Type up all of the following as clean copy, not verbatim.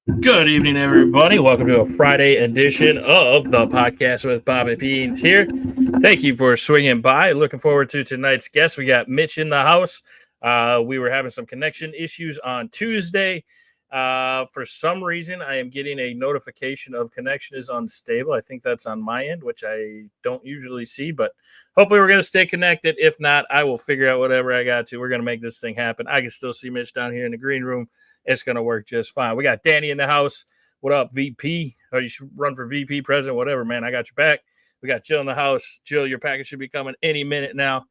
Good evening, everybody. Welcome to a Friday edition of the podcast with Bob and Beans here. Thank you for swinging by. Looking forward to tonight's guest. We got Mitch in the house. We were having some connection issues on Tuesday. For some reason, I am getting a notification of connection is unstable. I think that's on my end, which I don't usually see, but hopefully we're going to stay connected. If not, I will figure out whatever I got to. We're going to make this thing happen. I can still see Mitch down here in the green room. It's going to work just fine. We got Danny in the house. What up, VP? Or you should run for VP, president, whatever, man. I got your back. We got Jill in the house. Jill, your package should be coming any minute now.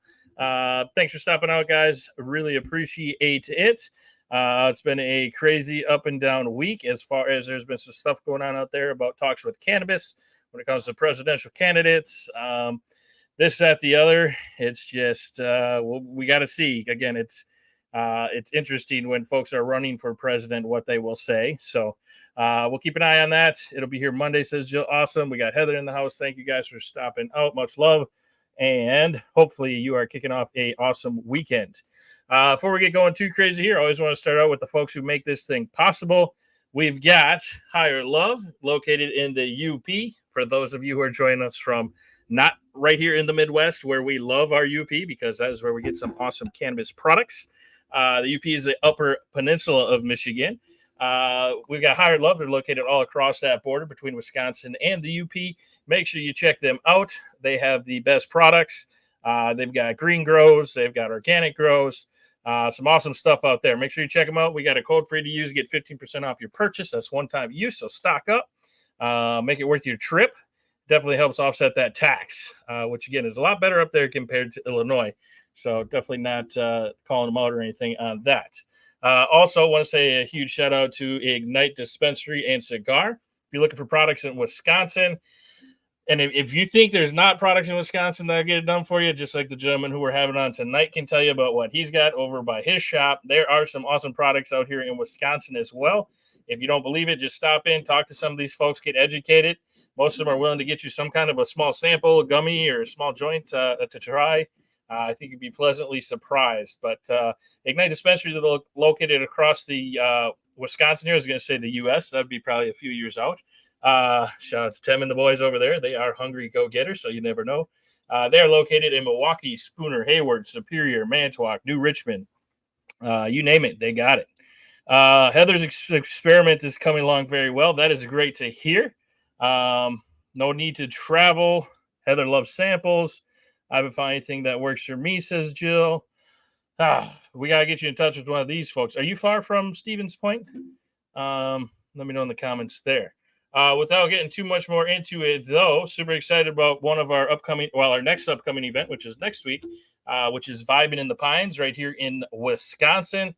Thanks for stopping out, guys. Really appreciate it. It's been a crazy up and down week as far as there's been some stuff going on out there about talks with cannabis when it comes to presidential candidates. This, that, the other. It's just we got to see. Again, it's interesting when folks are running for president what they will say. So we'll keep an eye on that. It'll be here Monday, says Jill. Awesome. We got Heather in the house. Thank you guys for stopping out. Much love. And hopefully you are kicking off a awesome weekend. Before we get going too crazy here, I always want to start out with the folks who make this thing possible. We've got Higher Love located in the UP. For those of you who are joining us from not right here in the Midwest, where we love our UP because that is where we get some awesome cannabis products. The UP is the upper peninsula of Michigan. We've got Higher Love. They're located all across that border between Wisconsin and the UP. Make sure you check them out. They have the best products. They've got green grows. They've got organic grows. Some awesome stuff out there. Make sure you check them out. We got a code for you to use to get 15% off your purchase. That's one-time use, so stock up. Make it worth your trip. Definitely helps offset that tax, which, again, is a lot better up there compared to Illinois. So definitely not calling them out or anything on that. Also, want to say a huge shout out to Ignite Dispensary and Cigar. If you're looking for products in Wisconsin, and if you think there's not products in Wisconsin that get it done for you, just like the gentleman who we're having on tonight can tell you about what he's got over by his shop, there are some awesome products out here in Wisconsin as well. If you don't believe it, just stop in, talk to some of these folks, get educated. Most of them are willing to get you some kind of a small sample, a gummy, or a small joint to try. I think you'd be pleasantly surprised. But Ignite Dispensary is located across the Wisconsin here. I was going to say the U.S. That would be probably a few years out. Shout out to Tim and the boys over there. They are hungry go-getters, so you never know. They are located in Milwaukee, Spooner, Hayward, Superior, Manitowoc, New Richmond. You name it, they got it. Heather's experiment is coming along very well. That is great to hear. No need to travel. Heather loves samples. I haven't found anything that works for me, says Jill. We got to get you in touch with one of these folks. Are you far from Stevens Point? Let me know in the comments there. Without getting too much more into it, though, super excited about our next upcoming event, which is next week, which is Vibin in the Pines right here in Wisconsin.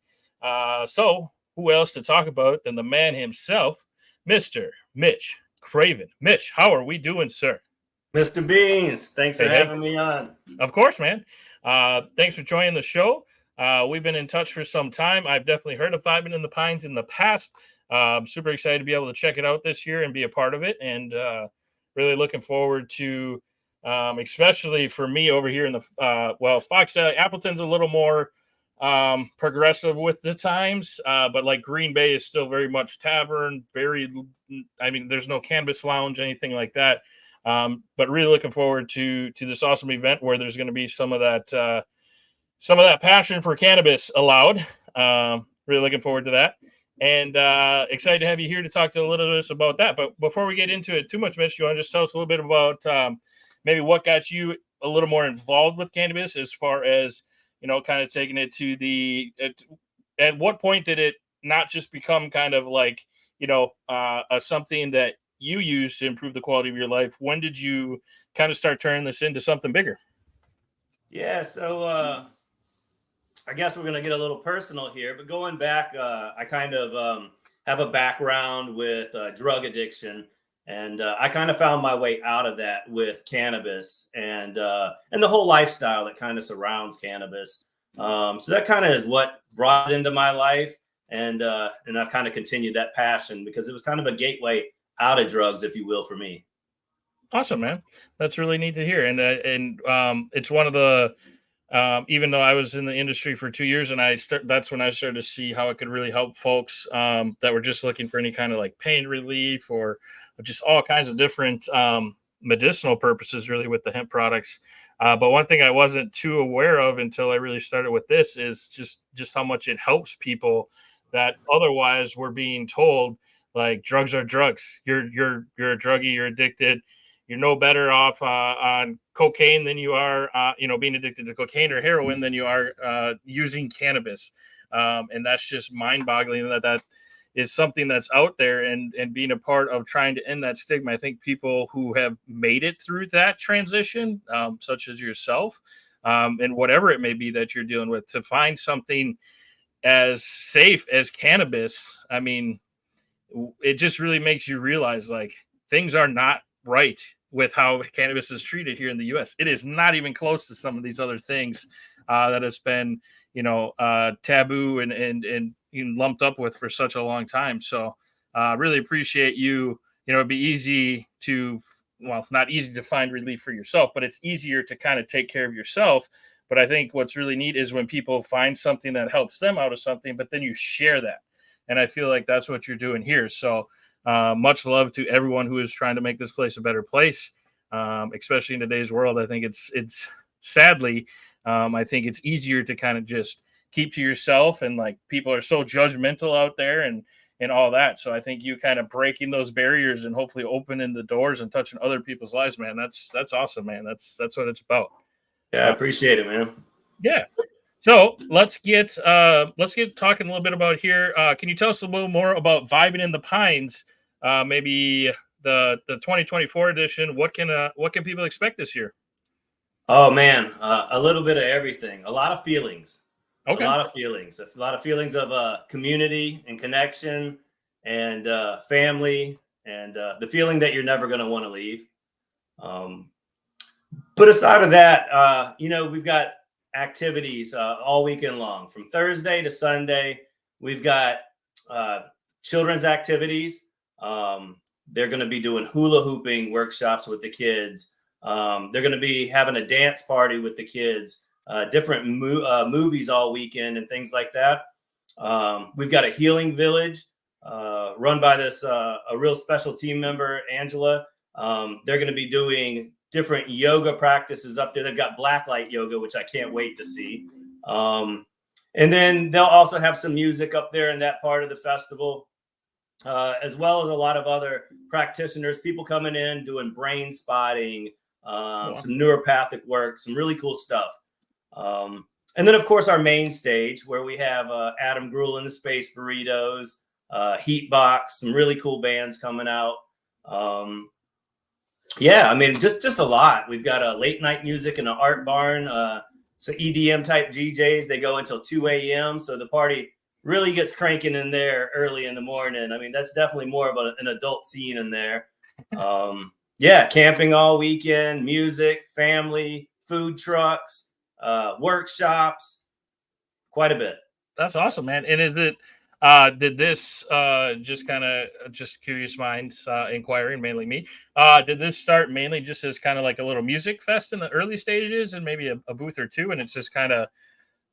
So who else to talk about than the man himself, Mr. Mitch Craven. Mitch, how are we doing, sir? Mr. Beans, thanks for having me on. Of course, man. Thanks for joining the show. We've been in touch for some time. I've definitely heard of Vibin in the Pines in the past. I'm super excited to be able to check it out this year and be a part of it, and really looking forward to, especially for me over here in the Fox Valley. Appleton's a little more progressive with the times, but like Green Bay is still very much tavern. There's no cannabis lounge, anything like that. But really looking forward to this awesome event where there's going to be some of that passion for cannabis allowed. Really looking forward to that. And excited to have you here to talk to a little bit about that. But before we get into it too much, Mitch, you want to just tell us a little bit about maybe what got you a little more involved with cannabis as far as, kind of taking it to at what point did it not just become kind of like, something that you use to improve the quality of your life? When did you kind of start turning this into something bigger? Yeah, so I guess we're going to get a little personal here, but going back, I kind of have a background with drug addiction, and I kind of found my way out of that with cannabis and the whole lifestyle that kind of surrounds cannabis. So that kind of is what brought it into my life, and I've kind of continued that passion because it was kind of a gateway out of drugs, if you will, for me. Awesome, man. That's really neat to hear. And it's one of the even though I was in the industry for 2 years, and that's when I started to see how it could really help folks that were just looking for any kind of like pain relief or just all kinds of different medicinal purposes, really, with the hemp products. But one thing I wasn't too aware of until I really started with this is just how much it helps people that otherwise were being told like drugs are drugs. You're a druggie. You're addicted. You're no better off on cocaine than you are, being addicted to cocaine or heroin than you are using cannabis. And that's just mind-boggling that is something that's out there, and being a part of trying to end that stigma. I think people who have made it through that transition, such as yourself, and whatever it may be that you're dealing with, to find something as safe as cannabis. I mean, it just really makes you realize like things are not right with how cannabis is treated here in the US. It is not even close to some of these other things that has been, taboo and lumped up with for such a long time. So, really appreciate you. It'd be easy to, well, not easy to find relief for yourself, but it's easier to kind of take care of yourself. But I think what's really neat is when people find something that helps them out of something, but then you share that. And I feel like that's what you're doing here. So, much love to everyone who is trying to make this place a better place, especially in today's world. I think it's sadly, I think it's easier to kind of just keep to yourself, and like people are so judgmental out there and all that. So I think you kind of breaking those barriers and hopefully opening the doors and touching other people's lives, man. That's awesome, man. That's what it's about. Yeah, I appreciate it, man. Yeah. So let's get talking a little bit about here. Can you tell us a little more about Vibin in the Pines? Maybe the 2024 edition. What can people expect this year? Oh man, a little bit of everything. A lot of feelings. A Okay. lot of feelings. A lot of feelings of community and connection and family and the feeling that you're never going to want to leave. But aside of that, we've got activities all weekend long from Thursday to Sunday. We've got children's activities. They're going to be doing hula hooping workshops with the kids. They're going to be having a dance party with the kids, different movies all weekend and things like that. We've got a healing village run by this a real special team member, Angela. They're going to be doing different yoga practices up there. They've got blacklight yoga, which I can't wait to see. And then they'll also have some music up there in that part of the festival, as well as a lot of other practitioners, people coming in doing brain spotting, some neuropathic work, some really cool stuff. And then, of course, our main stage where we have Adam Gruel and the Space Burritos, Heatbox, some really cool bands coming out. Yeah, I mean, just a lot. We've got a late night music in an art barn. So EDM type DJs, they go until 2 a.m. So the party really gets cranking in there early in the morning. I mean, that's definitely more of an adult scene in there. Yeah, camping all weekend, music, family, food trucks, workshops, quite a bit. That's awesome, man. And is it did this just curious minds inquiring, mainly me, did this start mainly just as kind of like a little music fest in the early stages and maybe a booth or two, and it's just kind of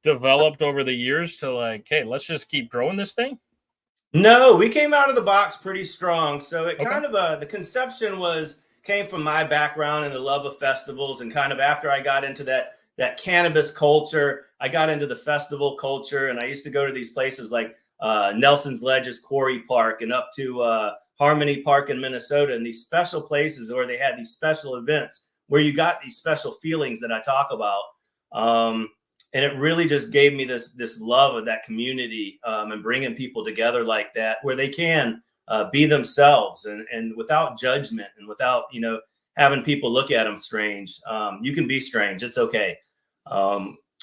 developed over the years to like, hey, let's just keep growing this thing? No, we came out of the box pretty strong. So it Okay. kind of the conception came from my background and the love of festivals, and kind of after I got into that cannabis culture, I got into the festival culture, and I used to go to these places like Nelson's Ledges Quarry Park and up to Harmony Park in Minnesota, and these special places where they had these special events where you got these special feelings that I talk about. And it really just gave me this love of that community, and bringing people together like that, where they can be themselves and without judgment and without, having people look at them strange. You can be strange. It's okay.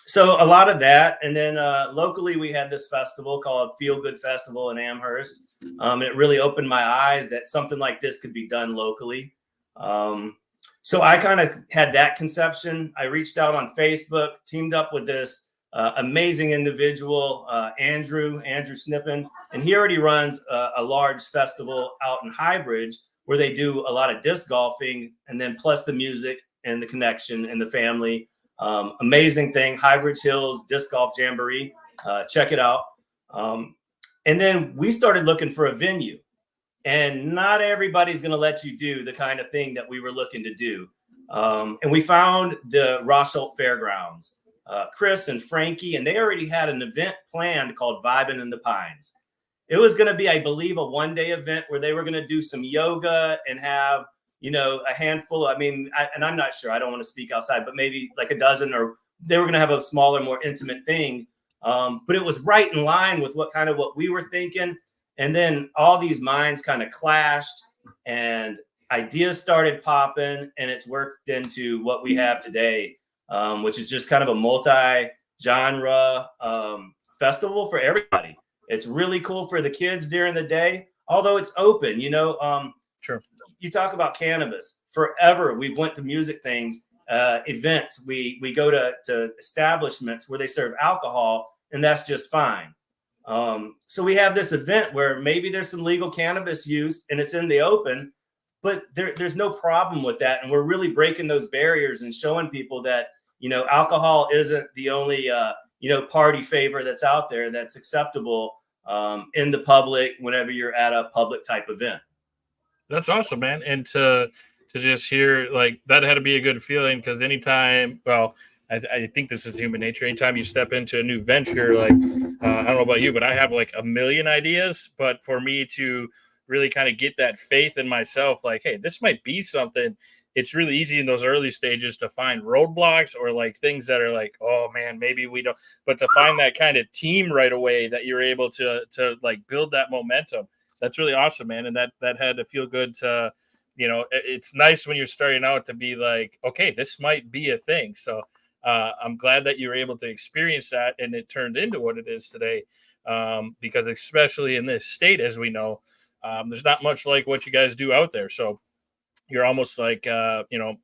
So a lot of that. And then locally, we had this festival called Feel Good Festival in Amherst. It really opened my eyes that something like this could be done locally. So I kind of had that conception. I reached out on Facebook, teamed up with this amazing individual, Andrew Snippen, and he already runs a large festival out in Highbridge where they do a lot of disc golfing, and then plus the music and the connection and the family. Amazing thing, Highbridge Hills Disc Golf Jamboree. Check it out. And then we started looking for a venue. And not everybody's going to let you do the kind of thing that we were looking to do. And we found the Rochelle Fairgrounds, Chris and Frankie, and they already had an event planned called Vibin in the Pines. It was going to be, I believe, a 1-day event where they were going to do some yoga and have, a handful. And I'm not sure. I don't want to speak outside, but maybe like a dozen, or they were going to have a smaller, more intimate thing. But it was right in line with what we were thinking. And then all these minds kind of clashed and ideas started popping, and it's worked into what we have today, which is just kind of a multi-genre festival for everybody. It's really cool for the kids during the day, although it's open. Sure. You talk about cannabis. Forever, we've went to music things, events. We go to establishments where they serve alcohol, and that's just fine. So we have this event where maybe there's some legal cannabis use and it's in the open, but there's no problem with that. And we're really breaking those barriers and showing people that, alcohol isn't the only, party favor that's out there that's acceptable in the public whenever you're at a public type event. That's awesome, man. And to just hear like that had to be a good feeling, because anytime, I think this is human nature. Anytime you step into a new venture, like I don't know about you, but I have like a million ideas. But for me to really kind of get that faith in myself, like, hey, this might be something. It's really easy in those early stages to find roadblocks or like things that are like, oh man, maybe we don't. But to find that kind of team right away that you're able to like build that momentum, that's really awesome, man. And that had to feel good to, it's nice when you're starting out to be like, okay, this might be a thing. So. I'm glad that you were able to experience that and it turned into what it is today. Because especially in this state, as we know, there's not much like what you guys do out there. So you're almost like,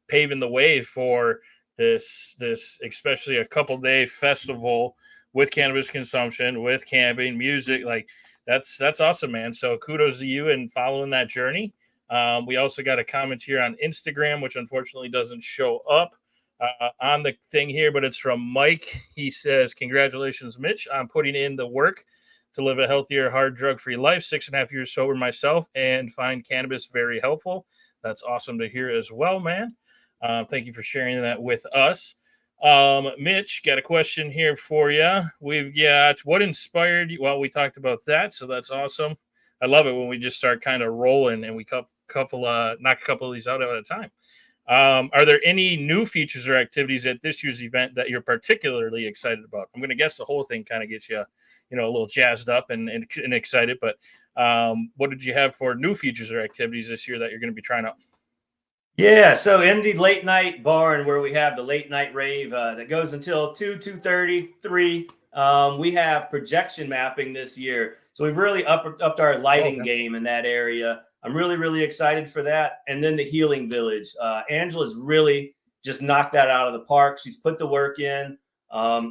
paving the way for this, especially a couple-day festival with cannabis consumption, with camping, music. Like that's awesome, man. So kudos to you and following that journey. We also got a comment here on Instagram, which unfortunately doesn't show up on the thing here, but it's from Mike. He says, congratulations, Mitch, on putting in the work to live a healthier, hard, drug-free life. 6.5 years sober myself and find cannabis very helpful. That's awesome to hear as well, man. Thank you for sharing that with us. Mitch, got a question here for you. We've got what inspired you? Well, we talked about that, so that's awesome. I love it when we just start kind of rolling and we knock a couple of these out at a time. Are there any new features or activities at this year's event that you're particularly excited about? I'm going to guess the whole thing kind of gets you, a little jazzed up and excited. But what did you have for new features or activities this year that you're going to be trying out? Yeah, so in the late night barn where we have the late night rave that goes until 2:30, 3, we have projection mapping this year. So we've really upped our lighting game in that area. I'm really, really excited for that. And then the Healing Village. Angela's really just knocked that out of the park. She's put the work in.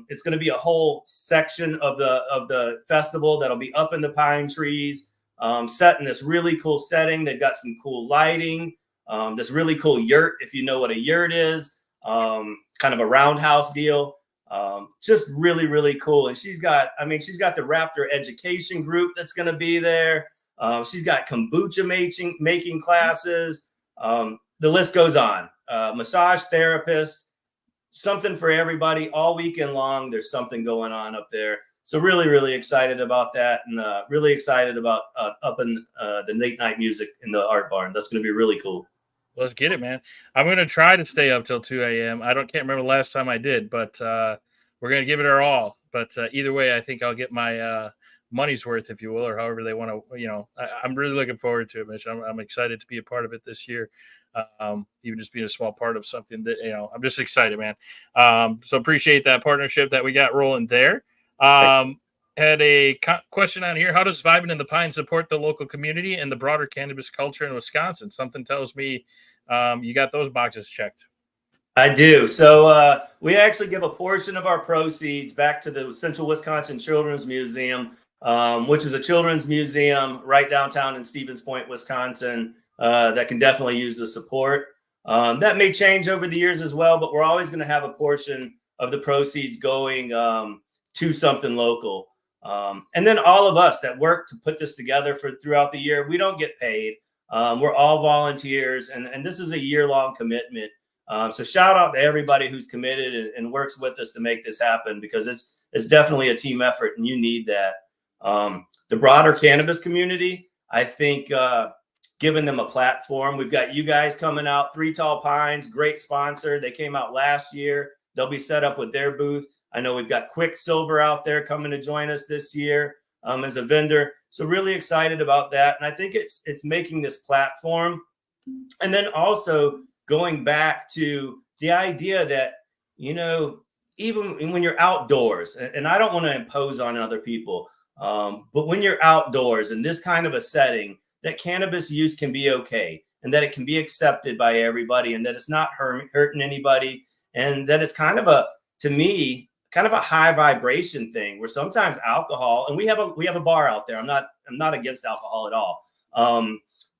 It's going to be a whole section of the festival that'll be up in the pine trees, set in this really cool setting. They've got some cool lighting, this really cool yurt, if you know what a yurt is, kind of a roundhouse deal. Just really, really cool. And she's got the Raptor Education Group that's going to be there. She's got kombucha making classes. The list goes on. Massage therapist, something for everybody all weekend long. There's something going on up there. So really, really excited about that, and really excited about up in the late night music in the art barn. That's going to be really cool. Let's get it, man. I'm going to try to stay up till 2 a.m. Can't remember the last time I did, but we're going to give it our all. But either way, I think I'll get my money's worth, if you will, or however they want to, I'm really looking forward to it, Mitch. I'm excited to be a part of it this year. Even just being a small part of something that, I'm just excited, man. So appreciate that partnership that we got rolling there. Had a question on here. How does Vibin in the Pine support the local community and the broader cannabis culture in Wisconsin? Something tells me you got those boxes checked. I do. So we actually give a portion of our proceeds back to the Central Wisconsin Children's Museum, which is a children's museum right downtown in Stevens Point, Wisconsin, that can definitely use the support. That may change over the years as well, but we're always going to have a portion of the proceeds going to something local. And then all of us that work to put this together throughout the year, we don't get paid. We're all volunteers, and this is a year-long commitment. So shout out to everybody who's committed and works with us to make this happen, because it's definitely a team effort, and you need that. The broader cannabis community, I think, giving them a platform. We've got you guys coming out, Three Tall Pines, great sponsor. They came out last year. They'll be set up with their booth. I know we've got Quicksilver out there coming to join us this year as a vendor. So really excited about that. And I think it's making this platform. And then also going back to the idea that, you know, even when you're outdoors, and I don't want to impose on other people, but when you're outdoors in this kind of a setting, that cannabis use can be okay, and that it can be accepted by everybody, and that it's not hurting anybody, and that it's kind of to me, kind of a high vibration thing, where sometimes alcohol, and we have a bar out there. I'm not against alcohol at all,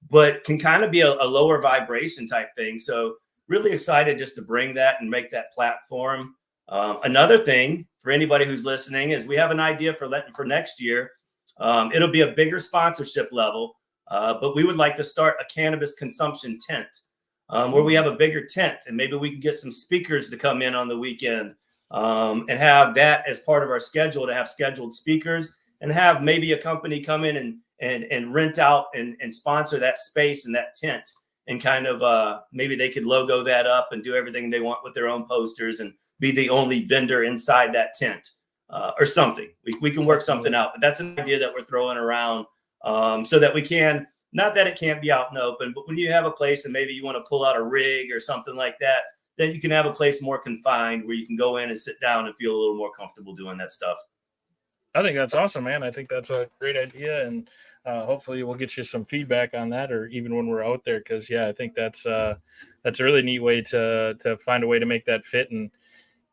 but can kind of be a lower vibration type thing. So really excited just to bring that and make that platform. Another thing for anybody who's listening is we have an idea for next year. It'll be a bigger sponsorship level, but we would like to start a cannabis consumption tent, where we have a bigger tent, and maybe we can get some speakers to come in on the weekend, and have that as part of our schedule, to have scheduled speakers, and have maybe a company come in and rent out and sponsor that space and that tent, and kind of maybe they could logo that up and do everything they want with their own posters and be the only vendor inside that tent, or something. We can work something out, but that's an idea that we're throwing around, so that we can, not that it can't be out in the open, but when you have a place and maybe you want to pull out a rig or something like that, then you can have a place more confined where you can go in and sit down and feel a little more comfortable doing that stuff. I think that's awesome, man. I think that's a great idea, and hopefully we'll get you some feedback on that, or even when we're out there, because I think that's a really neat way to find a way to make that fit and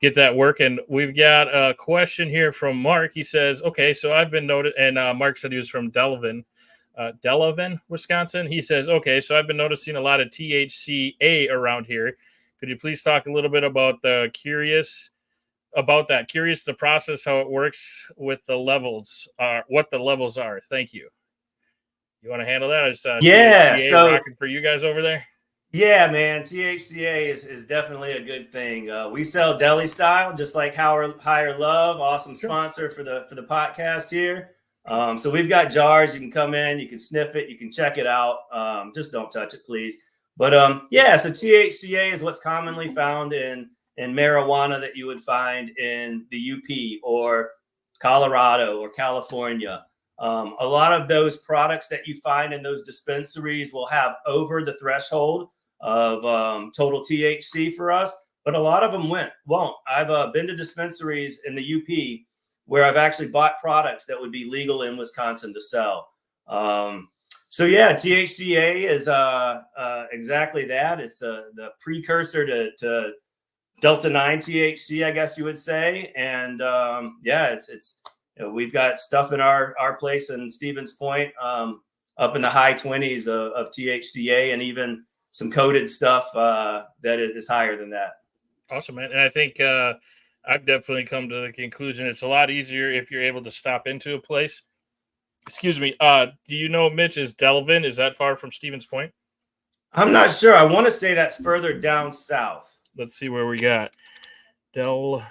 get that working. We've got a question here from Mark. He says, okay, so I've been noted, and Mark said he was from Delavan, Wisconsin. He says, okay, so I've been noticing a lot of THCA around here. Could you please talk a little bit about curious the process, how it works with the levels, what the levels are. Thank you. You want to handle that? Is Yeah, THCA so rocking for you guys over there? yeah, man, THCA is definitely a good thing. We sell deli style, just like Higher Love, awesome sponsor for the podcast here. So we've got jars. You can come in, you can sniff it, you can check it out. Just don't touch it, please. But so THCA is what's commonly found in marijuana that you would find in the UP or Colorado or California. A lot of those products that you find in those dispensaries will have over the threshold of total THC for us, but a lot of them won't. I've been to dispensaries in the UP where I've actually bought products that would be legal in Wisconsin to sell. So yeah, THCA is exactly that. It's the precursor to Delta 9 THC, I guess you would say. And it's we've got stuff in our place in Stevens Point up in the high 20s of THCA, and even some coated stuff that is higher than that. Awesome, man. And I think I've definitely come to the conclusion it's a lot easier if you're able to stop into a place. Excuse me. Do you know, Mitch, is Delavan, is that far from Stevens Point? I'm not sure. I want to say that's further down south. Let's see where we got. Delavan,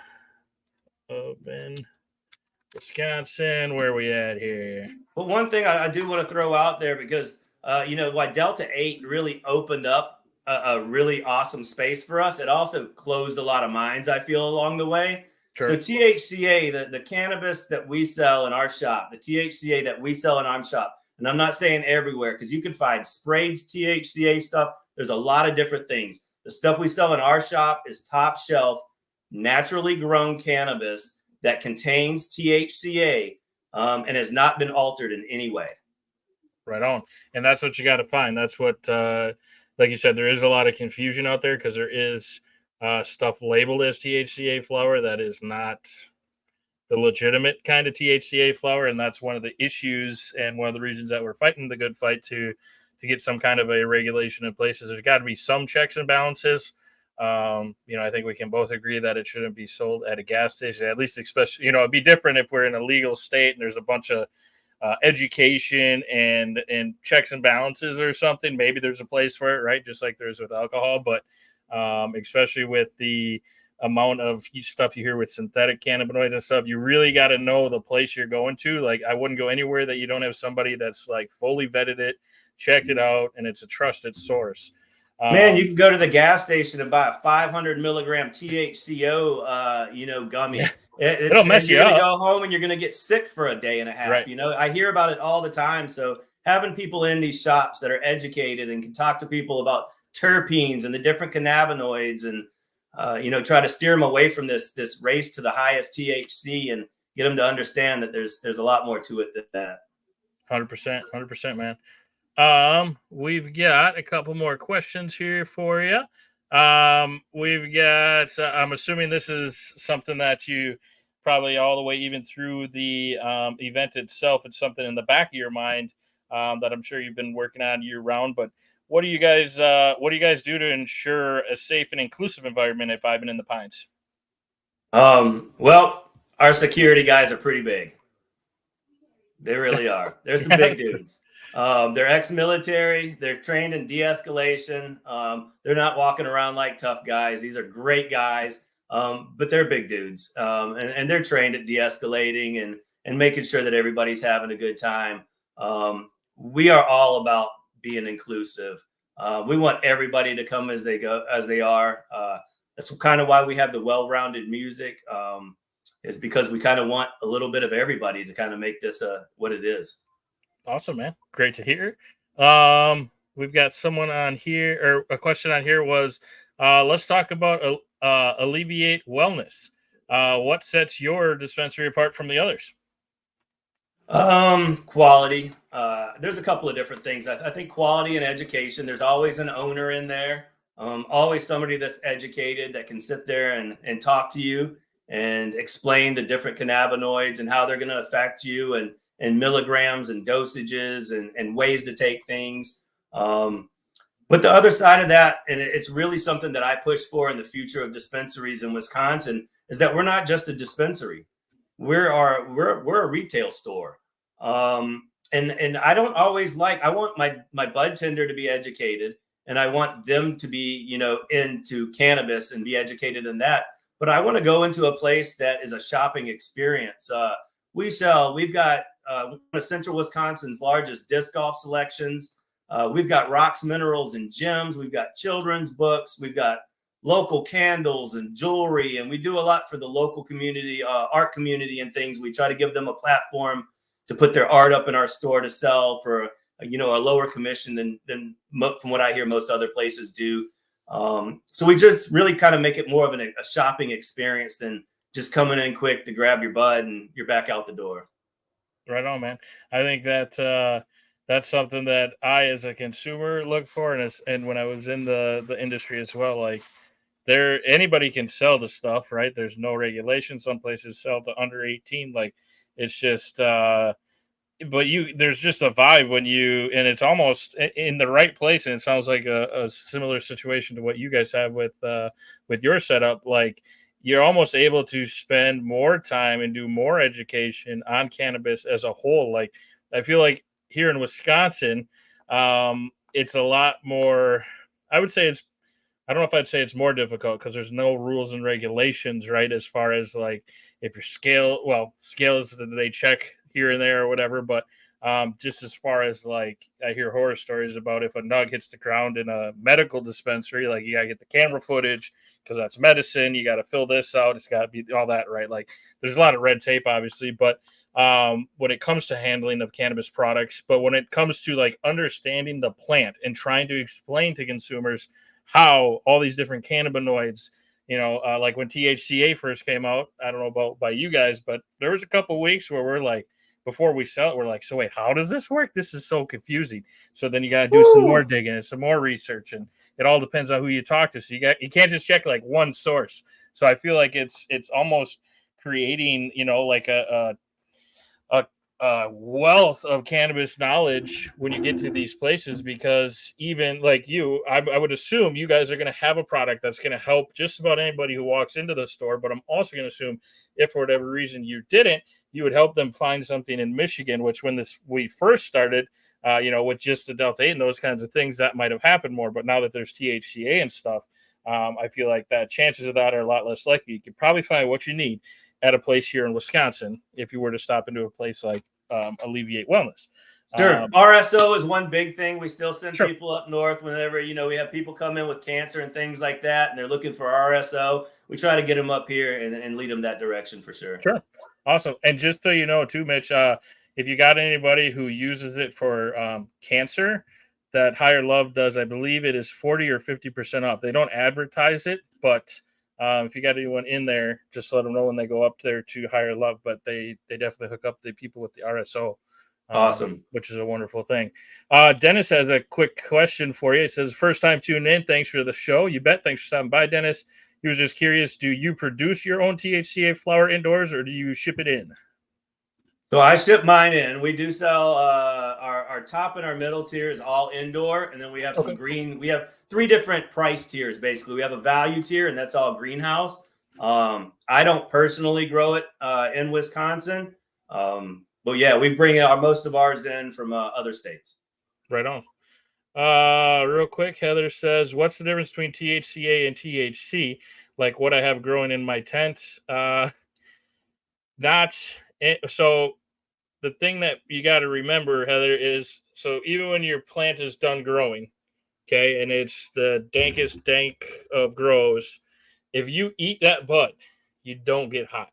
Wisconsin. Where are we at here? But one thing I do want to throw out there, because why Delta 8 really opened up a really awesome space for us, it also closed a lot of minds, I feel, along the way. Sure. So THCA, the cannabis that we sell in our shop, the THCA that we sell in our shop, and I'm not saying everywhere, because you can find sprayed THCA stuff. There's a lot of different things. The stuff we sell in our shop is top shelf, naturally grown cannabis that contains THCA and has not been altered in any way. Right on. And that's what you got to find. That's what, like you said, there is a lot of confusion out there, because there is stuff labeled as THCA flower that is not the legitimate kind of THCA flower. And that's one of the issues, and one of the reasons that we're fighting the good fight to get some kind of a regulation in place. Is there's got to be some checks and balances I think we can both agree that it shouldn't be sold at a gas station, at least, especially, it'd be different if we're in a legal state and there's a bunch of education and checks and balances or something. Maybe there's a place for it, right? Just like there's with alcohol, but especially with the amount of stuff you hear with synthetic cannabinoids and stuff, you really got to know the place you're going to. Like, I wouldn't go anywhere that you don't have somebody that's like fully vetted it, checked it out, and it's a trusted source. Man, you can go to the gas station and buy a 500 milligram THCO, gummy. Yeah. It'll mess you up. You're going to go home and you're going to get sick for a day and a half. Right. I hear about it all the time. So having people in these shops that are educated and can talk to people about terpenes and the different cannabinoids and, try to steer them away from this race to the highest THC and get them to understand that there's a lot more to it than that. 100%, man. We've got a couple more questions here for you. We've got, I'm assuming this is something that you probably all the way even through the event itself, it's something in the back of your mind that I'm sure you've been working on year round. But what do you guys do to ensure a safe and inclusive environment at Vibin in the Pines? Well, our security guys are pretty big. They really are. They're some big dudes. They're ex-military. They're trained in de-escalation. They're not walking around like tough guys. These are great guys, but they're big dudes. And they're trained at de-escalating and making sure that everybody's having a good time. We are all about being inclusive. We want everybody to come as they are. That's kind of why we have the well-rounded music, is because we kind of want a little bit of everybody to kind of make this what it is. Awesome, man. Great to hear. We've got someone on here, or a question on here was, let's talk about Alleviate Wellness. What sets your dispensary apart from the others? Quality. There's a couple of different things. I think quality and education. There's always an owner in there. Always somebody that's educated that can sit there and talk to you and explain the different cannabinoids and how they're going to affect you and milligrams and dosages and ways to take things. But the other side of that, and it's really something that I push for in the future of dispensaries in Wisconsin, is that we're not just a dispensary. We're a retail store. And I don't always I want my bud tender to be educated, and I want them to be, into cannabis and be educated in that. But I want to go into a place that is a shopping experience. We've got one of Central Wisconsin's largest disc golf selections. We've got rocks, minerals, and gems. We've got children's books. We've got local candles and jewelry, and we do a lot for the local community, art community and things. We try to give them a platform to put their art up in our store to sell for, a lower commission than from what I hear most other places do. So we just really kind of make it more of a shopping experience than just coming in quick to grab your bud and you're back out the door. Right on, man. I think that that's something that I, as a consumer, look for, and when I was in the industry as well, like anybody can sell the stuff, right? There's no regulation. Some places sell to under 18. Like, it's just but there's just a vibe and it's almost in the right place. And it sounds like a similar situation to what you guys have with your setup. Like, you're almost able to spend more time and do more education on cannabis as a whole. Like, I feel like here in Wisconsin, it's a lot more, I don't know if I'd say it's more difficult because there's no rules and regulations, right? As far as like, if your scales that they check here and there or whatever, but just as far as like, I hear horror stories about if a nug hits the ground in a medical dispensary, like, you gotta get the camera footage because that's medicine. You got to fill this out. It's got to be all that, right? Like, there's a lot of red tape, obviously, but when it comes to handling of cannabis products, but when it comes to like understanding the plant and trying to explain to consumers how all these different cannabinoids, like when THCA first came out, I don't know about by you guys, but there was a couple weeks where we're like, before we sell it, we're like, so wait, how does this work? This is so confusing. So then you got to do some more digging and some more research, and it all depends on who you talk to. So you can't just check like one source. So I feel like it's almost creating, like a wealth of cannabis knowledge when you get to these places, because even like you, I would assume you guys are going to have a product that's going to help just about anybody who walks into the store. But I'm also going to assume if for whatever reason you didn't, you would help them find something in Michigan, which when we first started, with just the Delta 8 and those kinds of things, that might have happened more. But now that there's THCA and stuff, I feel like that chances of that are a lot less likely. You could probably find what you need at a place here in Wisconsin if you were to stop into a place like Alleviate Wellness. Sure. RSO is one big thing. We still send Sure. people up north whenever, we have people come in with cancer and things like that, and they're looking for RSO. We try to get them up here and lead them that direction for sure. Sure. Awesome. And just so you know, too, Mitch, if you got anybody who uses it for cancer, that Higher Love does, I believe it is 40 or 50% off. They don't advertise it, but if you got anyone in there, just let them know when they go up there to Higher Love. But they definitely hook up the people with the RSO. Awesome. Which is a wonderful thing. Dennis has a quick question for you. It says, first time tuning in. Thanks for the show. You bet. Thanks for stopping by, Dennis. He was just curious, do you produce your own THCA flower indoors or do you ship it in? So I ship mine in. We do sell our top and our middle tier is all indoor. And then we have some green. We have 3 different price tiers, basically. We have a value tier, and that's all greenhouse. I don't personally grow it in Wisconsin. But yeah, we bring most of ours in from other states. Right on. Real quick, Heather says, what's the difference between THCA and THC? Like what I have growing in my tent? So the thing that you got to remember, Heather, is so even when your plant is done growing, okay, and it's the dankest dank of grows, if you eat that bud, you don't get high.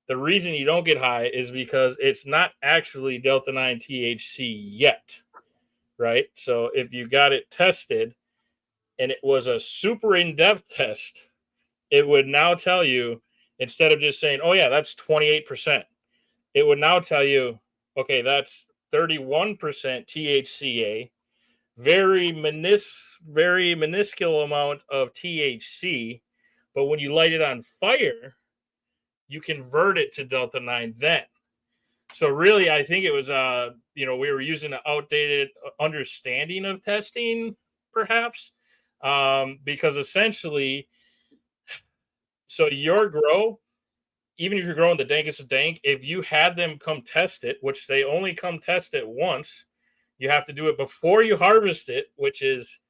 The reason you don't get high is because it's not actually Delta 9 THC yet, right? So if you got it tested and it was a super in-depth test, it would now tell you, instead of just saying, oh yeah, that's 28%, it would now tell you, okay, that's 31% THCA, very minuscule amount of THC, but when you light it on fire, you convert it to Delta 9 then. So really, I think it was, we were using an outdated understanding of testing, perhaps, because essentially, so your grow, even if you're growing the dankest of dank, if you had them come test it, which they only come test it once, you have to do it before you harvest it, which is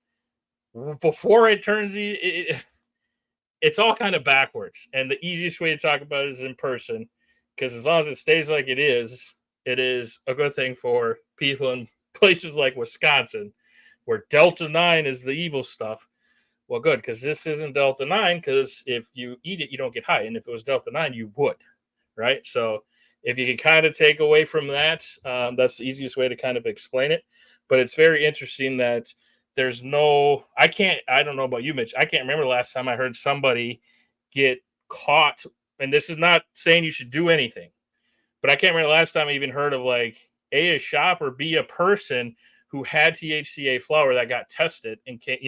before it turns. It's all kind of backwards. And the easiest way to talk about it is in person, because as long as it stays like it is a good thing for people in places like Wisconsin, where Delta 9 is the evil stuff. Well, good, because this isn't Delta 9, because if you eat it, you don't get high. And if it was Delta 9, you would, right? So if you can kind of take away from that, that's the easiest way to kind of explain it. But it's very interesting that there's no, I don't know about you, Mitch. I can't remember the last time I heard somebody get caught. And this is not saying you should do anything, but I can't remember the last time I even heard of like a shop or B, a person who had THCA flower that got tested and can't,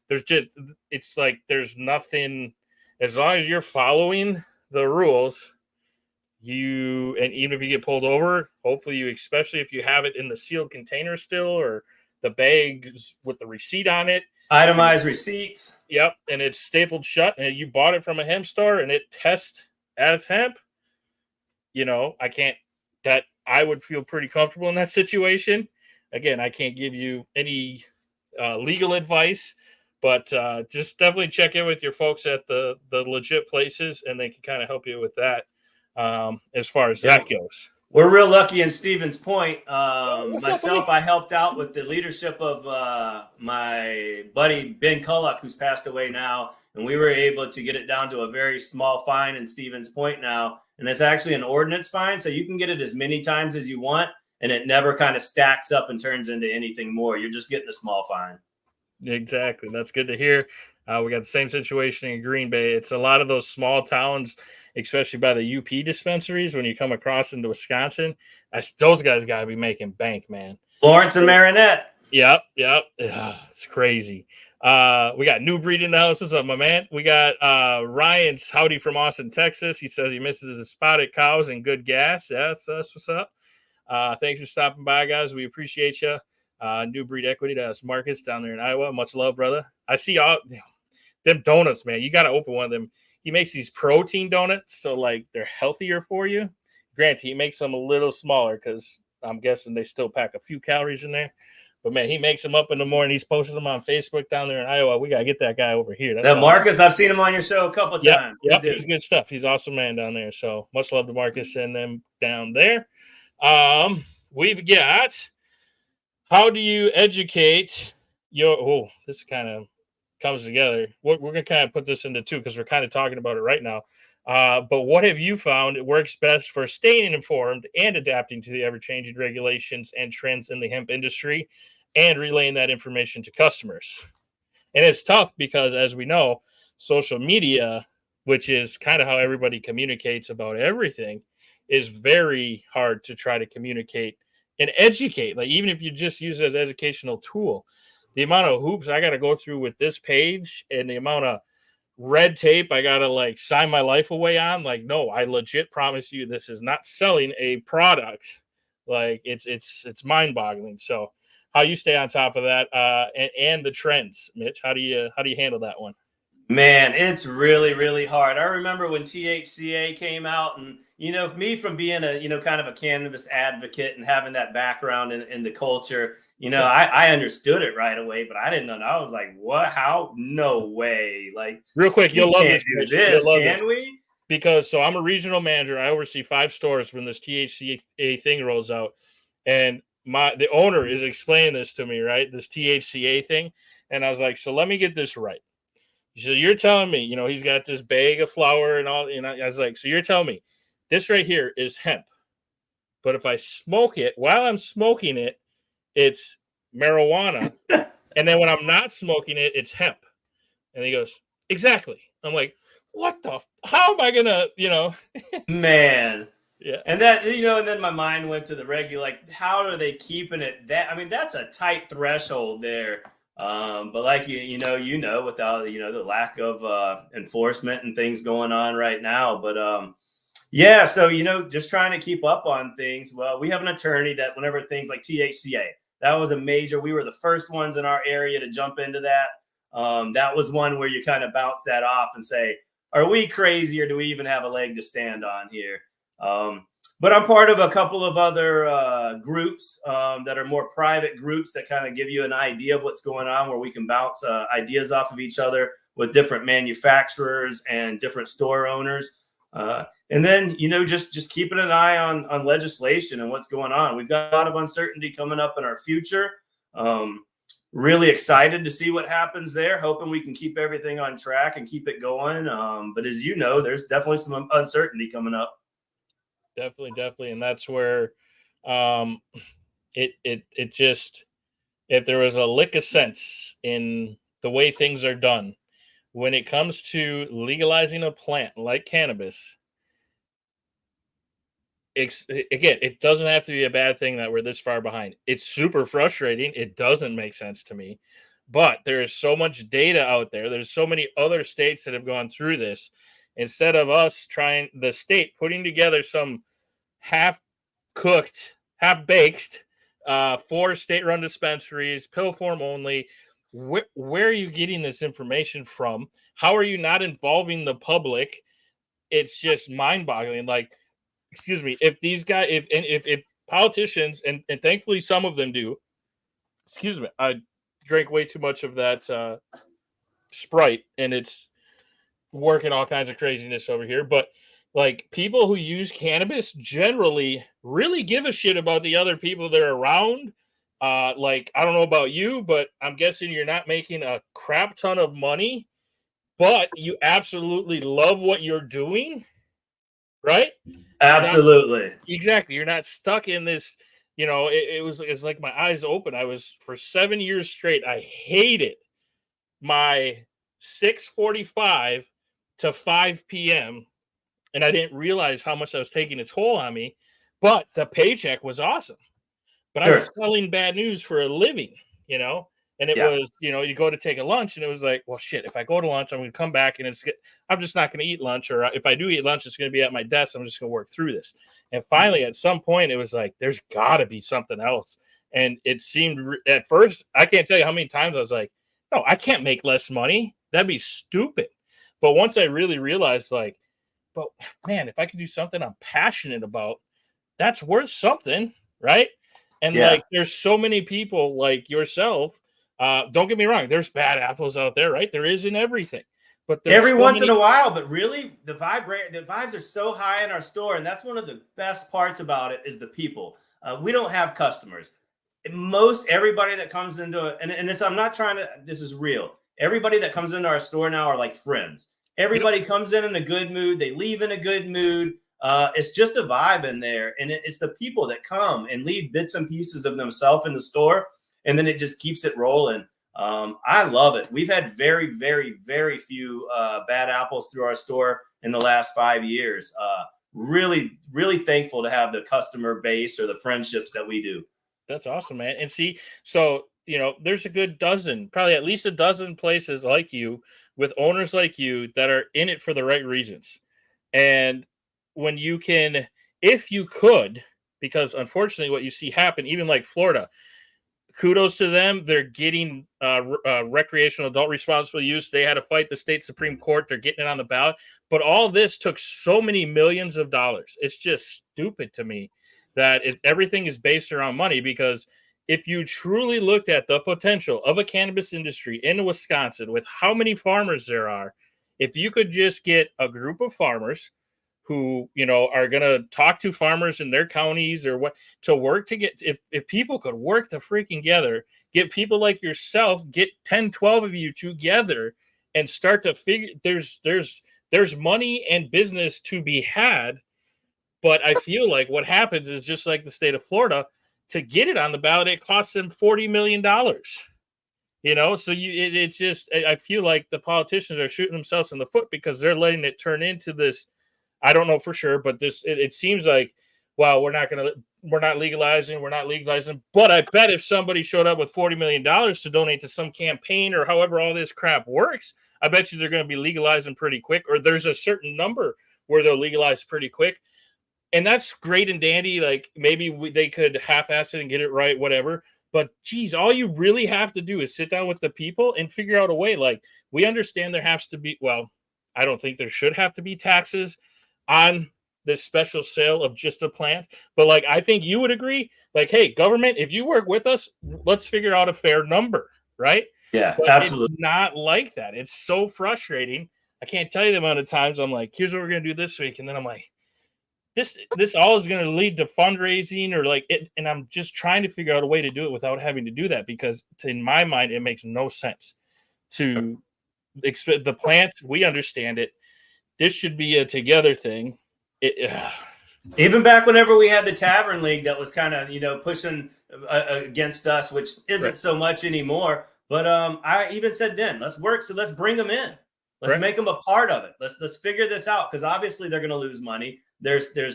there's just, it's like, there's nothing, as long as you're following the rules, and even if you get pulled over, hopefully especially if you have it in the sealed container still, or the bags with the receipt on it. Itemized receipts. Yep. And it's stapled shut and you bought it from a hemp store and it tests as hemp. I would feel pretty comfortable in that situation. Again, I can't give you any legal advice, but just definitely check in with your folks at the legit places, and they can kind of help you with that as far as that goes. We're real lucky in Stevens Point. I helped out with the leadership of my buddy Ben Culloch, who's passed away now, and we were able to get it down to a very small fine in Stevens Point now. And it's actually an ordinance fine, so you can get it as many times as you want, and it never kind of stacks up and turns into anything more. You're just getting a small fine. Exactly. That's good to hear. We got the same situation in Green Bay. It's a lot of those small towns, especially by the UP dispensaries, when you come across into Wisconsin. Those guys got to be making bank, man. Lawrence and Marinette. Yep. It's crazy. We got New Breed in the house. What's up, my man? We got Ryan's howdy from Austin, Texas. He says he misses his spotted cows and good gas. Yes, that's what's up. Thanks for stopping by, guys. We appreciate you. New Breed Equity. That's Marcus down there in Iowa. Much love, brother. I see all them donuts, man. You got to open one of them. He makes these protein donuts, so like they're healthier for you. Granted, he makes them a little smaller because I'm guessing they still pack a few calories in there. But man, he makes them up in the morning. He's posting them on Facebook down there in Iowa. We gotta get that guy over here. That's Marcus, I've seen him on your show a couple of times. Yep, he's good stuff. He's awesome man down there. So much love to Marcus and them down there. We've got, how do you educate your? Oh, this kind of comes together. We're gonna kind of put this into two because we're kind of talking about it right now. But what have you found it works best for staying informed and adapting to the ever-changing regulations and trends in the hemp industry and relaying that information to customers? And it's tough because, as we know, social media, which is kind of how everybody communicates about everything, is very hard to try to communicate and educate. Like, even if you just use it as an educational tool, the amount of hoops I got to go through with this page and the amount of red tape I gotta like sign my life away on. Like, no, I legit promise you this is not selling a product. Like, it's mind-boggling. So how you stay on top of that and the trends, Mitch? How do you handle that one? Man, it's really, really hard. I remember when THCA came out, and me from being a kind of a cannabis advocate and having that background in the culture, I understood it right away, but I didn't know. I was like, what? How? No way. Like, real quick, you'll love this. Do this, can we? Because I'm a regional manager. I oversee 5 stores when this THCA thing rolls out. And the owner is explaining this to me, right? This THCA thing. And I was like, so let me get this right. So you're telling me, he's got this bag of flour and all, I was like, so you're telling me this right here is hemp. But if I smoke it, while I'm smoking it, it's marijuana. And then when I'm not smoking it, it's hemp. And he goes, exactly. I'm like, what the, how am I gonna, Man. Yeah. And that, and then my mind went to the regular, like, how are they keeping it that, I mean, that's a tight threshold there. But like, without, the lack of enforcement and things going on right now. But yeah, so, just trying to keep up on things. Well, we have an attorney that whenever things like THCA, that was a major, we were the first ones in our area to jump into that. That was one where you kind of bounce that off and say, are we crazy or do we even have a leg to stand on here? But I'm part of a couple of other groups that are more private groups that kind of give you an idea of what's going on, where we can bounce ideas off of each other with different manufacturers and different store owners. And then, just keeping an eye on legislation and what's going on. We've got a lot of uncertainty coming up in our future. Really excited to see what happens there, hoping we can keep everything on track and keep it going. But as you know, there's definitely some uncertainty coming up. Definitely. And that's where it just, if there was a lick of sense in the way things are done, when it comes to legalizing a plant like cannabis, it doesn't have to be a bad thing that we're this far behind. It's super frustrating. It doesn't make sense to me, but there is so much data out there. There's so many other states that have gone through this. Instead of us the state putting together some half-cooked, half-baked 4 state-run dispensaries, pill form only. Where are you getting this information from? How are you not involving the public? It's just mind-boggling. Like, excuse me, if these guys, if politicians, and thankfully some of them do, excuse me, I drank way too much of that Sprite, and it's working all kinds of craziness over here. But like, people who use cannabis generally really give a shit about the other people they're around. Like, I don't know about you, but I'm guessing you're not making a crap ton of money, but you absolutely love what you're doing, right? Absolutely. Exactly. You're not stuck in this, it's like my eyes open. I was, for 7 years straight, I hated my 6:45 to 5 p.m. and I didn't realize how much I was taking a toll on me, but the paycheck was awesome. But I was selling bad news for a living, and it was, you go to take a lunch and it was like, well, shit, if I go to lunch, I'm going to come back and I'm just not going to eat lunch. Or if I do eat lunch, it's going to be at my desk. I'm just going to work through this. And finally, at some point, it was like, there's got to be something else. And it seemed at first, I can't tell you how many times I was like, no, I can't make less money. That'd be stupid. But once I really realized, like, but man, if I could do something I'm passionate about, that's worth something, right? And Yeah. like, there's so many people like yourself. Don't get me wrong, there's bad apples out there, right? There is in everything, but there's Every so once in many. a while, but really the vibes are so high in our store, and that's one of the best parts about it is the people. We don't have customers. Most everybody that comes into it, and this, I'm not trying to, this is real. Everybody that comes into our store now are like friends. Everybody comes in a good mood. They leave in a good mood. It's just a vibe in there. And it's the people that come and leave bits and pieces of themselves in the store. And then it just keeps it rolling. I love it. We've had very, very, very few bad apples through our store in the last 5 years. Really, really thankful to have the customer base or the friendships that we do. That's awesome, man. And see, so, there's a good dozen, probably at least a dozen places like you with owners like you that are in it for the right reasons. And when you can, if you could, because unfortunately what you see happen, even like Florida, kudos to them. They're getting recreational adult responsible use. They had to fight the state Supreme Court. They're getting it on the ballot. But all this took so many millions of dollars. It's just stupid to me that everything is based around money, because if you truly looked at the potential of a cannabis industry in Wisconsin with how many farmers there are, if you could just get a group of farmers who are going to talk to farmers in their counties or what to work to get, if people could work to freaking together, get people like yourself, get 10, 12 of you together and start to figure, there's money and business to be had. But I feel like what happens is just like the state of Florida, to get it on the ballot, it costs them $40 million. So it's just, I feel like the politicians are shooting themselves in the foot because they're letting it turn into this. I don't know for sure, but it seems like, well, we're not legalizing. But I bet if somebody showed up with $40 million to donate to some campaign or however all this crap works, I bet you they're going to be legalizing pretty quick, or there's a certain number where they'll legalize pretty quick. And that's great and dandy. Like maybe they could half-ass it and get it right, whatever. But geez, all you really have to do is sit down with the people and figure out a way. Like, we understand there has to be, well, I don't think there should have to be taxes on this special sale of just a plant. But like, I think you would agree, like, hey, government, if you work with us, let's figure out a fair number, right? Yeah, But absolutely. it's not like that. It's so frustrating. I can't tell you the amount of times I'm like, here's what we're going to do this week. And then I'm like, this all is going to lead to fundraising or like it, and I'm just trying to figure out a way to do it without having to do that, because in my mind it makes no sense to expect the plants. We understand it. This should be a together thing. Even back whenever we had the Tavern League that was kind of pushing against us, which isn't Right. so much anymore. But I even said then, let's work. So let's bring them in. Let's Right. make them a part of it. Let's figure this out, because obviously they're going to lose money. There's been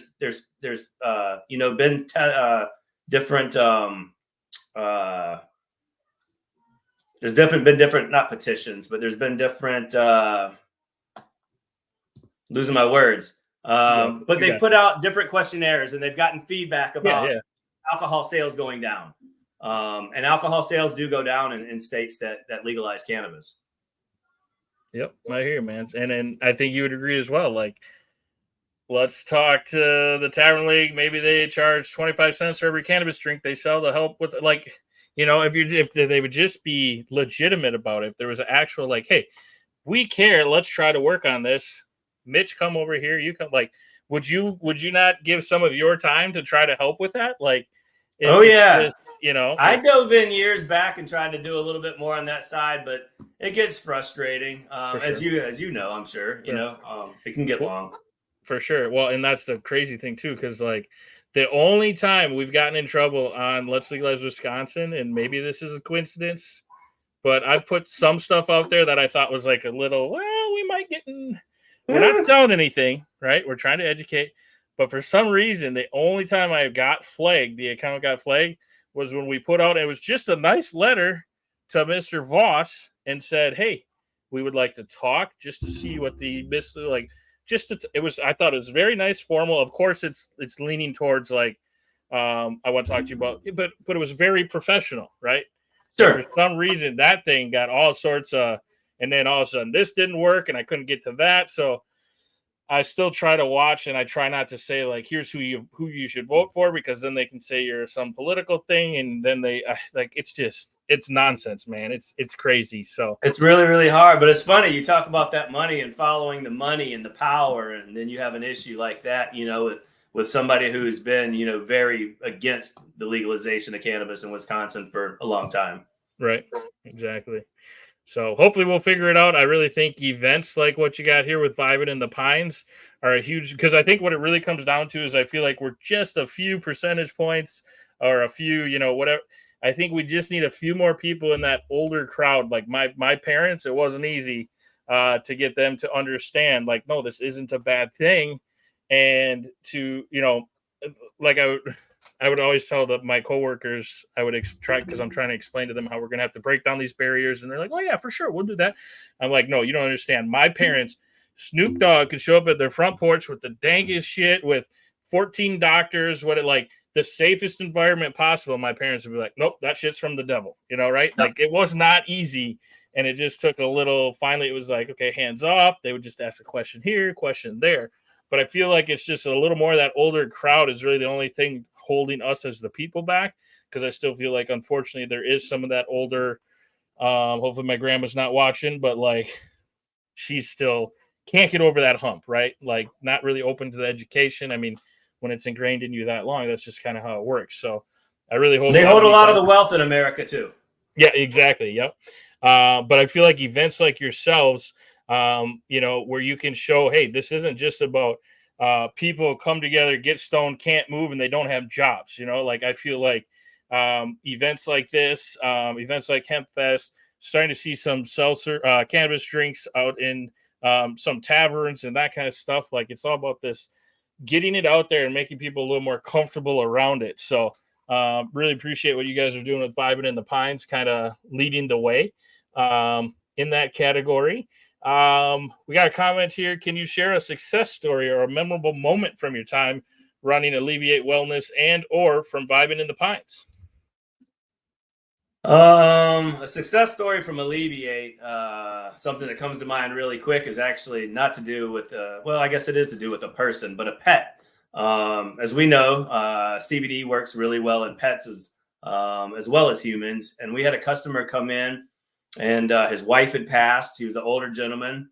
different there's definitely been different, not petitions, but there's been different losing my words. But they put out different questionnaires and they've gotten feedback about alcohol sales going down. And alcohol sales do go down in states that legalize cannabis. Yep, I hear you, man. And then I think you would agree as well. Like, let's talk to the Tavern League. Maybe they charge 25 cents for every cannabis drink they sell to help with, like, if they would just be legitimate about it. If there was an actual, like, hey, we care, let's try to work on this. Mitch, come over here. You come. Like, would you not give some of your time to try to help with that? Like, I dove in years back and tried to do a little bit more on that side, but it gets frustrating. As you know, I'm sure, it can get long. For sure. Well, and that's the crazy thing too, because like the only time we've gotten in trouble on Let's Legalize Wisconsin, and maybe this is a coincidence, but I've put some stuff out there that I thought was like a little, well, we might get in. We're not selling anything, right? We're trying to educate. But for some reason, the only time I got flagged, the account got flagged, was when we put out, it was just a nice letter to Mr. Voss and said, hey, we would like to talk just to see what the, like, I thought it was very nice, formal. Of course, it's leaning towards like I want to talk to you about, but it was very professional, right? And for Sure. some reason, that thing got all sorts of, and then all of a sudden this didn't work, and I couldn't get to that. So I still try to watch, and I try not to say like, here's who you should vote for, because then they can say you're some political thing, and then they like it's nonsense, man. It's crazy. So It's really, really hard, but it's funny. You talk about that money and following the money and the power, and then you have an issue like that, with somebody who's been, very against the legalization of cannabis in Wisconsin for a long time. right, exactly. So hopefully we'll figure it out. I really think events like what you got here with Vibin and the Pines are a huge, because I think what it really comes down to is I feel like we're just a few percentage points or a few, whatever. I think we just need a few more people in that older crowd. Like my parents, it wasn't easy to get them to understand, like, no, this isn't a bad thing. And to, like I would always tell my coworkers, I would try, because I'm trying to explain to them how we're going to have to break down these barriers. And they're like, oh, yeah, for sure. We'll do that. I'm like, no, you don't understand. My parents, Snoop Dogg could show up at their front porch with the dankest shit with 14 doctors, like the safest environment possible. My parents would be like, nope, that shit's from the devil, right? Like it was not easy. And it just took a little, finally, it was like, okay, hands off. They would just ask a question here, question there. But I feel like it's just a little more of that older crowd is really the only thing holding us as the people back, because I still feel like unfortunately there is some of that older hopefully my grandma's not watching, but like she's still can't get over that hump, right? Like not really open to the education. I mean, when it's ingrained in you that long, that's just kind of how it works. So I really hope They hold a lot of the wealth in America too. Yeah, exactly. Yep. But I feel like events like yourselves, where you can show, hey, this isn't just about people come together, get stoned, can't move, and they don't have jobs. Like I feel like events like this, events like Hemp Fest, starting to see some seltzer cannabis drinks out in some taverns and that kind of stuff. Like it's all about this, getting it out there and making people a little more comfortable around it. So really appreciate what you guys are doing with Vibin and the Pines, kind of leading the way in that category. We got a comment here. Can you share a success story or a memorable moment from your time running Alleviate Wellness and or from Vibin in the Pines? A success story from Alleviate, something that comes to mind really quick is actually not to do with, well, I guess it is to do with a person, but a pet. As we know, CBD works really well in pets as well as humans. And we had a customer come in, and his wife had passed. He was an older gentleman,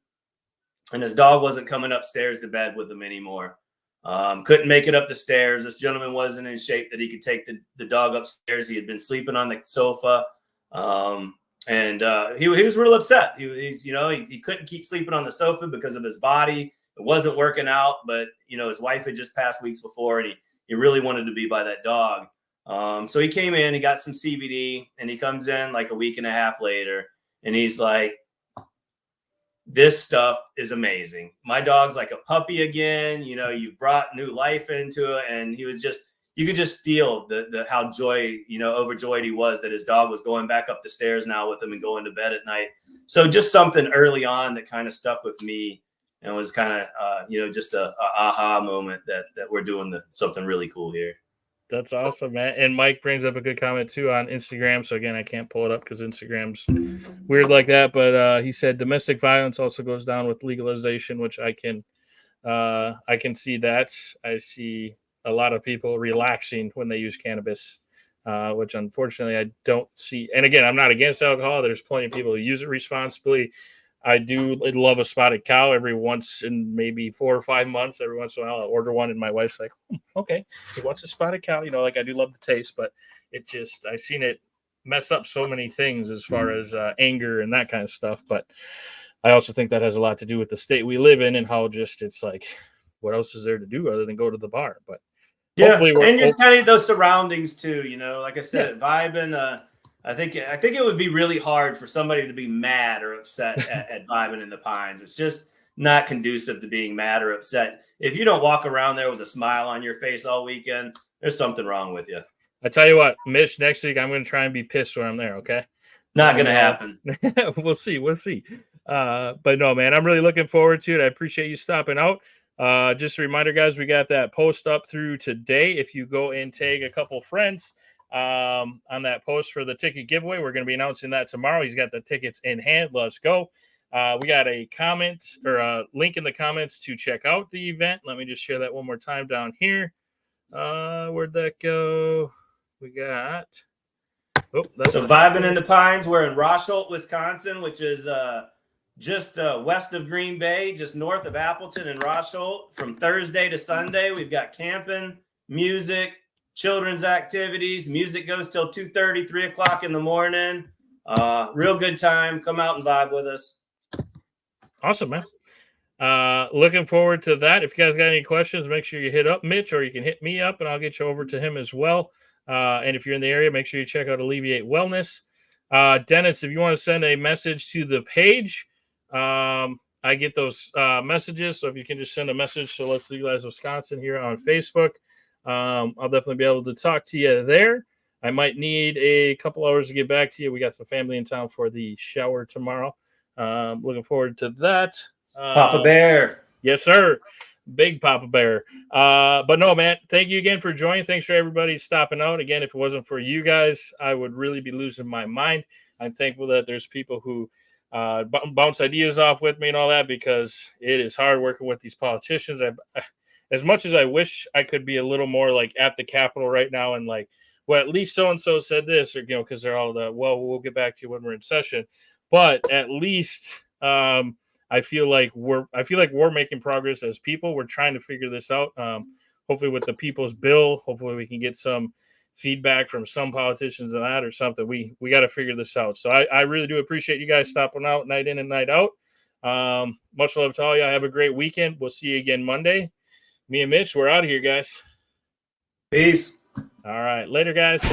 and his dog wasn't coming upstairs to bed with him anymore. Couldn't make it up the stairs. This gentleman wasn't in shape that he could take the dog upstairs. He had been sleeping on the sofa. And he was real upset. He couldn't keep sleeping on the sofa because of his body. It wasn't working out, but his wife had just passed weeks before, and he really wanted to be by that dog. So he came in, he got some CBD, and he comes in like a week and a half later, and he's like, this stuff is amazing. My dog's like a puppy again. You've brought new life into it. And he was you could just feel the how overjoyed he was that his dog was going back up the stairs now with him and going to bed at night. So just something early on that kind of stuck with me and was kind of, just a aha moment that we're doing something really cool here. That's awesome, man. And Mike brings up a good comment too on Instagram. So again, I can't pull it up because Instagram's weird like that. But he said domestic violence also goes down with legalization, which I can see that. I see a lot of people relaxing when they use cannabis, which unfortunately I don't see. And again, I'm not against alcohol. There's plenty of people who use it responsibly. I do love a spotted cow every once in maybe 4 or 5 months. Every once in a while, I'll order one, and my wife's like, okay, he wants a spotted cow. Like I do love the taste, but I've seen it mess up so many things as far as anger and that kind of stuff. But I also think that has a lot to do with the state we live in and how it's like, what else is there to do other than go to the bar? But yeah, and just kind of those surroundings too. Like I said, at Vibin, I think it would be really hard for somebody to be mad or upset at Vibin in the Pines. It's just not conducive to being mad or upset. If you don't walk around there with a smile on your face all weekend, there's something wrong with you. I tell you what, Mitch, next week I'm going to try and be pissed when I'm there. Okay, not going to happen. We'll see. But no, man, I'm really looking forward to it. I appreciate you stopping out. Just a reminder, guys, we got that post up through today. If you go and tag a couple friends on that post for the ticket giveaway, we're going to be announcing that tomorrow. He's got the tickets in hand. Let's go. We got a comment or a link in the comments to check out the event. Let me just share that one more time down here. Where'd that go? We got. Oh, that's so Vibin in the Pines. We're in Rosholt, Wisconsin, which is just west of Green Bay, just north of Appleton and Rosholt. From Thursday to Sunday, we've got camping, music, children's activities. Music goes till 2:30, 3 o'clock in the morning. Real good time. Come out and vibe with us. Awesome, man. Looking forward to that. If you guys got any questions, make sure you hit up Mitch, or you can hit me up and I'll get you over to him as well. And if you're in the area, make sure you check out Alleviate Wellness. Dennis, if you want to send a message to the page, I get those messages. So if you can just send a message to Let's Legalize Wisconsin here on Facebook, I'll definitely be able to talk to you there. I might need a couple hours to get back to you. We got some family in town for the shower tomorrow. Looking forward to that. Papa Bear. Yes, sir. Big Papa Bear. But no, man, thank you again for joining. Thanks for everybody stopping out. Again, if it wasn't for you guys, I would really be losing my mind. I'm thankful that there's people who bounce ideas off with me and all that, because it is hard working with these politicians. As much as I wish I could be a little more like at the Capitol right now and like, well, at least so-and-so said this, or, you know, because they're all we'll get back to you when we're in session. But at least I feel like we're making progress as people. We're trying to figure this out. Hopefully with the People's Bill, hopefully we can get some feedback from some politicians on that or something. We got to figure this out. So I really do appreciate you guys stopping out night in and night out. Much love to all you. Have a great weekend. We'll see you again Monday. Me and Mitch, we're out of here, guys. Peace. All right. Later, guys.